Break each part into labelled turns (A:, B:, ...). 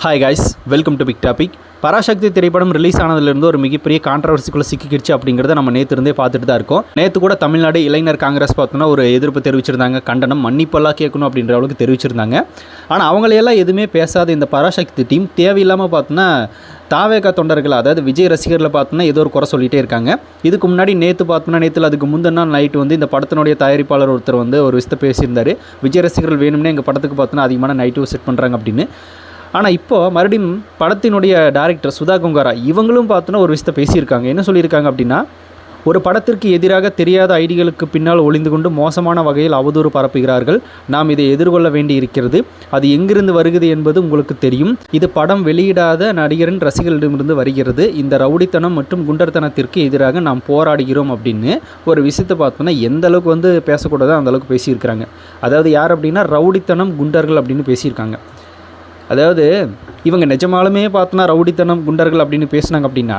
A: Hi guys, welcome to big topic. Parasakthi திரைப்படம் release ஆனதுலேருந்து ஒரு மிகப்பெரிய கான்ட்ரவர்சிக்குள்ளே சிக்கிக்கிடுச்சு அப்படிங்கிறத நம்ம நேற்று இருந்தே பார்த்துட்டு தான் இருக்கோம். நேற்று கூட தமிழ்நாடு இளைஞர் காங்கிரஸ் பார்த்தோன்னா ஒரு எதிர்ப்பு தெரிவிச்சிருந்தாங்க, கண்டனம் மன்னிப்பெல்லாம் கேட்கணும் அப்படின்ற அளவுக்கு தெரிவிச்சிருந்தாங்க. ஆனால் அவங்களையெல்லாம் எதுவுமே பேசாத இந்த பராசக்தி டீம் தேவையில்லாமல் பார்த்தோன்னா தாவேகா தொண்டர்கள், அதாவது விஜய் ரசிகர்களை பார்த்தோன்னா ஏதோ ஒரு குறை சொல்லிகிட்டே இருக்காங்க. இதுக்கு முன்னாடி நேற்று பார்த்தோன்னா அதுக்கு முந்தின நாள் நைட்டு வந்து இந்த படத்தினுடைய தயாரிப்பாளர் ஒருத்தர் வந்து ஒரு விஷயத்தை பேசியிருந்தார். விஜய் ரசிகர்கள் வேணும்னே எங்கள் படத்துக்கு பார்த்தோன்னா அதிகமான நைட்டு செட் பண்ணுறாங்க அப்படின்னு. ஆனால் இப்போது மறுபடியும் படத்தினுடைய டைரக்டர் சுதா கொங்காரா இவங்களும் பார்த்தோன்னா ஒரு விஷயத்தை பேசியிருக்காங்க. என்ன சொல்லியிருக்காங்க அப்படின்னா, ஒரு படத்திற்கு எதிராக தெரியாத ஐடிகளுக்கு பின்னால் ஒளிந்து கொண்டு மோசமான வகையில் அவதூறு பரப்புகிறார்கள். நாம் இதை எதிர்கொள்ள வேண்டி இருக்கிறது. அது எங்கிருந்து வருகிறது என்பது உங்களுக்கு தெரியும். இது படம் வெளியிடாத நடிகரின் ரசிகர்களிடமிருந்து வருகிறது. இந்த ரவுடித்தனம் மற்றும் குண்டர்தனத்திற்கு எதிராக நாம் போராடுகிறோம் அப்படின்னு ஒரு விஷயத்தை பார்த்தோன்னா எந்த அளவுக்கு வந்து பேசக்கூடாதோ அந்த அளவுக்கு பேசியிருக்கிறாங்க. அதாவது யார் அப்படின்னா ரவுடித்தனம் குண்டர்கள் அப்படின்னு பேசியிருக்காங்க. அதாவது இவங்க நிஜமாலுமே பார்த்தோன்னா ரவுடித்தனம் குண்டர்கள் அப்படின்னு பேசுனாங்க அப்படின்னா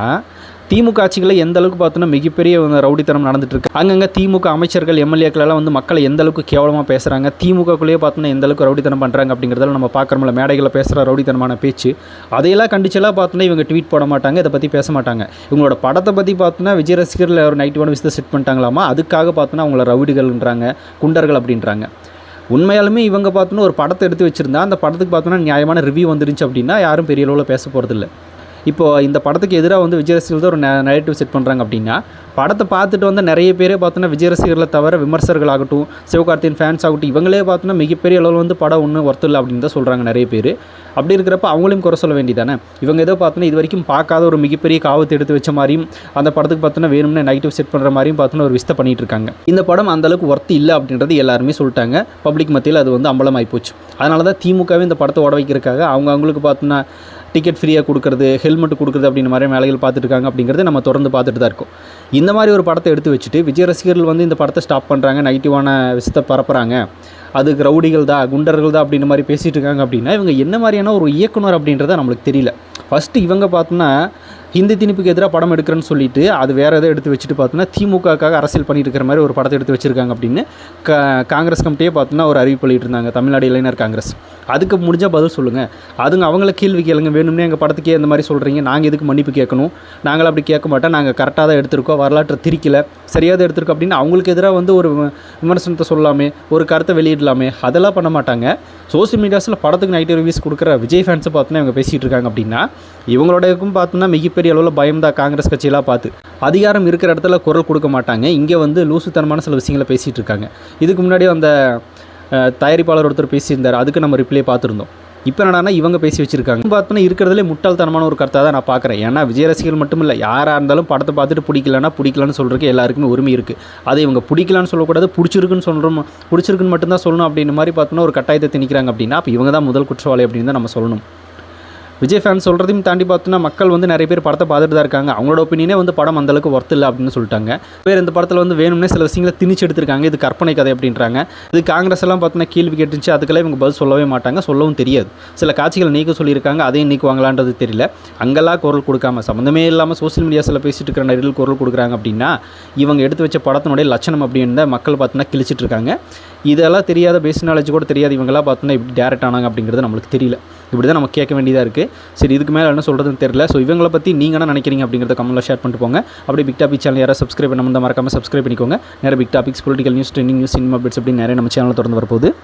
A: திமுக ஆட்சிகளில் எந்த அளவுக்கு பார்த்தோன்னா மிகப்பெரிய ரவுடித்தனம் நடந்துட்டுருக்கு. அங்கங்கே திமுக அமைச்சர்கள் எம்எல்ஏக்களெல்லாம் வந்து மக்களை எந்த அளவுக்கு கேவலமாக பேசுகிறாங்க, திமுகக்குள்ளேயே பார்த்தோன்னா எந்த அளவுக்கு ரவுடித்தனம் பண்ணுறாங்க அப்படிங்கிறதால நம்ம பார்க்குறோம்ல. மேடைகளில் பேசுகிற ரவுடித்தனமான பேச்சு அதையெல்லாம் கண்டிச்செல்லாம் பார்த்தோன்னா இவங்க ட்வீட் போட மாட்டாங்க, இதை பற்றி பேச மாட்டாங்க. இவங்களோட படத்தை பற்றி பார்த்தோன்னா விஜய் ரசிகர்கள் ஒரு நைட்டிவான விஷயத்தை செட் பண்ணிட்டாங்களாமா, அதுக்காக பார்த்தோன்னா அவங்கள ரவுடிகள்ன்றாங்க, குண்டர்கள் அப்படின்றாங்க. உண்மையாலுமே இவங்க பார்த்தோன்னா ஒரு படத்தை எடுத்து வச்சுருந்தா அந்த படத்துக்கு பார்த்தோன்னா நியாயமான ரிவ்யூ வந்துருந்துச்சு அப்படின்னா யாரும் பெரிய அளவில் பேச போகிறதில்ல. இப்போது இந்த படத்துக்கு எதிராக வந்து விஜய் ரசிகர்கள் தான் ஒரு நெகட்டிவ் செட் பண்ணுறாங்க அப்படின்னா படத்தை பார்த்துட்டு வந்து நிறைய பேரே பார்த்தோன்னா விஜய் ரசிகர்களை தவிர விமர்சகர்கள் ஆகட்டும், சிவகார்த்தியின் ஃபேன்ஸ் ஆகட்டும், இவங்களே பார்த்தோன்னா மிகப்பெரிய அளவில் வந்து படம் ஒன்றும் ஒர்த்து இல்லை அப்படின்னு தான் சொல்கிறாங்க நிறைய பேர். அப்படி இருக்கிறப்ப அவங்களையும் குறை சொல்ல வேண்டியதானே. இவங்க ஏதோ பார்த்தோன்னா இது வரைக்கும் பார்க்காத ஒரு மிகப்பெரிய காவத்தை எடுத்து வச்ச மாதிரியும் அந்த படத்துக்கு பார்த்தோன்னா வேணும்னு நெகட்டிவ் செட் பண்ணுற மாதிரியும் பார்த்தோன்னா ஒரு விஷயத்தை பண்ணிகிட்டு இருக்காங்க. இந்த படம் அந்தளவுக்கு ஒர்த்து இல்லை அப்படின்றது எல்லாருமே சொல்லிட்டாங்க. பப்ளிக் மத்தியில் அது வந்து அம்பலமாகி போச்சு. அதனால தான் திமுகவே இந்த படத்தை ஓட வைக்கிறதுக்காக அவங்களுக்கு பார்த்தோன்னா டிக்கெட் ஃப்ரீயாக கொடுக்குறது, ஹெல்மெட் கொடுக்குறது அப்படின்ற மாதிரி வேலைகள் பார்த்துட்டு இருக்காங்க. அப்படிங்கிறது நம்ம தொடர்ந்து பார்த்துட்டு தான் இருக்கோம். இந்த மாதிரி ஒரு படத்தை எடுத்து வச்சுட்டு விஜய் ரசிகர்கள் வந்து இந்த படத்தை ஸ்டாப் பண்ணுறாங்க, நெகட்டிவான விஷயத்தை பரப்புகிறாங்க, அதுக்கு ரவுடிகள் தான் குண்டர்கள் தான் அப்படின்ற மாதிரி பேசிகிட்டு இருக்காங்க அப்படின்னா இவங்க என்ன மாதிரியான ஒரு இயக்குனர் அப்படின்றத நம்மளுக்கு தெரியல. ஃபஸ்ட்டு இவங்க பார்த்தோன்னா ஹிந்தி திணிப்புக்கு எதிராக படம் எடுக்கிறேன்னு சொல்லிட்டு அது வேறு எதை எடுத்து வச்சுட்டு பார்த்தோன்னா திமுகக்காக அரசியல் பண்ணிட்டு இருக்கிற மாதிரி ஒரு படத்தை எடுத்து வச்சுருக்காங்க அப்படின்னு காங்கிரஸ் கமிட்டியே பார்த்தோன்னா ஒரு அறிவிப்பு பண்ணிட்டு இருந்தாங்க, தமிழ்நாடு இளைஞர் காங்கிரஸ். அதுக்கு முடிஞ்சால் பதில் சொல்லுங்கள். அதுங்க அவங்கள கேள்வி கேளுங்க. வேணும்னே எங்கள் படத்துக்கே இந்த மாதிரி சொல்கிறீங்க, நாங்கள் எதுக்கு மன்னிப்பு கேட்கணும், நாங்கள் அப்படி கேட்க மாட்டோம், நாங்கள் கரெக்டாக தான் எடுத்திருக்கோம், வரலாற்றை திரிக்கலை, சரியாக எடுத்திருக்கோம் அப்படின்னு அவங்களுக்கு எதிராக வந்து ஒரு விமர்சனத்தை சொல்லலாமே, ஒரு கருத்தை வெளியிடலாமே. அதெல்லாம் பண்ண மாட்டாங்க. சோசியல் மீடியாஸில் படத்துக்கு நைட்டு ரிவ்யூஸ் கொடுக்குற விஜய் ஃபேன்ஸை பார்த்தோன்னா இவங்க பேசிகிட்டு இருக்காங்க அப்படின்னா இவங்களோடக்கும் பார்த்தோன்னா மிகப்பெரிய அளவில் பயம் தான். காங்கிரஸ் கட்சியெல்லாம் பார்த்து அதிகாரம் இருக்கிற இடத்துல குரல் கொடுக்க மாட்டாங்க. இங்கே வந்து லூசுத்தனமான சில விஷயங்களை பேசிகிட்டு இருக்காங்க. இதுக்கு முன்னாடி அந்த தயாரிப்பாளர் ஒருத்தர் பேசியிருந்தார், அதுக்கு நம்ம ரிப்ளை பார்த்துருந்தோம். இப்போ என்னடானா இவங்க பேசி வச்சுருக்காங்க. பார்த்தோன்னா இருக்கிறதுலே முட்டாள்தனமான ஒரு கருத்தாக தான் நான் பார்க்குறேன். ஏன்னா விஜய் ரசிகர்கள் மட்டும் இல்லை, யாராக இருந்தாலும் படத்தை பார்த்துட்டு பிடிக்கலன்னு சொல்கிறதுக்கு எல்லாருக்குமே உரிமை இருக்குது. அதை இவங்க பிடிக்கலான்னு சொல்லக்கூடாது, பிடிச்சிருக்குன்னு சொல்கிறோம், பிடிச்சிருக்குன்னு மட்டும்தான் சொல்லணும் அப்படின்ற மாதிரி பார்த்தோன்னா ஒரு கட்டாயத்தை திணிக்கிறாங்க அப்படின்னா அப்போ இவங்க தான் முதல் குற்றவாளி அப்படின்னு தான் நம்ம சொல்லணும். விஜய் ஃபேன்ஸ் சொல்கிறதையும் தாண்டி பார்த்தோன்னா மக்கள் வந்து நிறைய பேர் படத்தை பார்த்துட்டு தான் இருக்காங்க. அவங்களோட ஒப்பீனியனே வந்து படம் அந்தளவுக்கு ஒர்த்து இல்லை அப்படின்னு சொல்லிட்டாங்க. பேர் இந்த படத்தில் வந்து வேணும்னே சில விஷயங்களை திணிச்சு எடுத்திருக்காங்க, இது கற்பனை கதை அப்படின்றாங்க. இது காங்கிரஸ் எல்லாம் பார்த்தோன்னா கேள்வி கேட்டுச்சு, அதுக்கெல்லாம் இவங்க பதில் சொல்லவே மாட்டாங்க, சொல்லவும் தெரியாது. சில காட்சிகளை நீக்க சொல்லியிருக்காங்க, அதையும் நீக்குவாங்களான்றது தெரியல. அங்கெல்லாம் குரல் கொடுக்காம சம்மந்தமே இல்லாமல் சோசியல் மீடியாஸில் பேசிட்டு இருக்கிற நிறைய குரல் கொடுக்குறாங்க அப்படின்னா இவங்க எடுத்து வச்ச படத்தினுடைய லட்சணம் அப்படின்னு மக்கள் பார்த்தோன்னா கிழிச்சிட்டு இருக்காங்க. இதெல்லாம் தெரியாத பேஸ் நாலேஜ் கூட தெரியாது இவங்கெல்லாம் பார்த்தோன்னா இப்படி டேரக்ட் ஆனாங்க அப்படிங்கிறது நம்மளுக்கு தெரியல. இப்படி தான் நம்ம கேட்க வேண்டியதாக இருக்குது. சரி, இதுக்கு மேலே என்ன சொல்கிறதுன்னு தெரியல. ஸோ இவங்களை பற்றி நீங்கள் என்ன நினைக்கிறீங்க அப்படிங்கிறத கமெண்ட்டில் ஷேர் பண்ணிட்டு போங்க. அப்படியே பிக் டாபிக் சேனல் யாராவது சப்ஸ்கிரைப் பண்ண மறக்காமல் சப்ஸ்கிரைப் பண்ணிக்கோங்க. நிறைய big topics, political news, trending news, cinema updates அப்படின்னு நிறைய நம்ம சேனலில் தொடர்ந்து வரப்போகுது.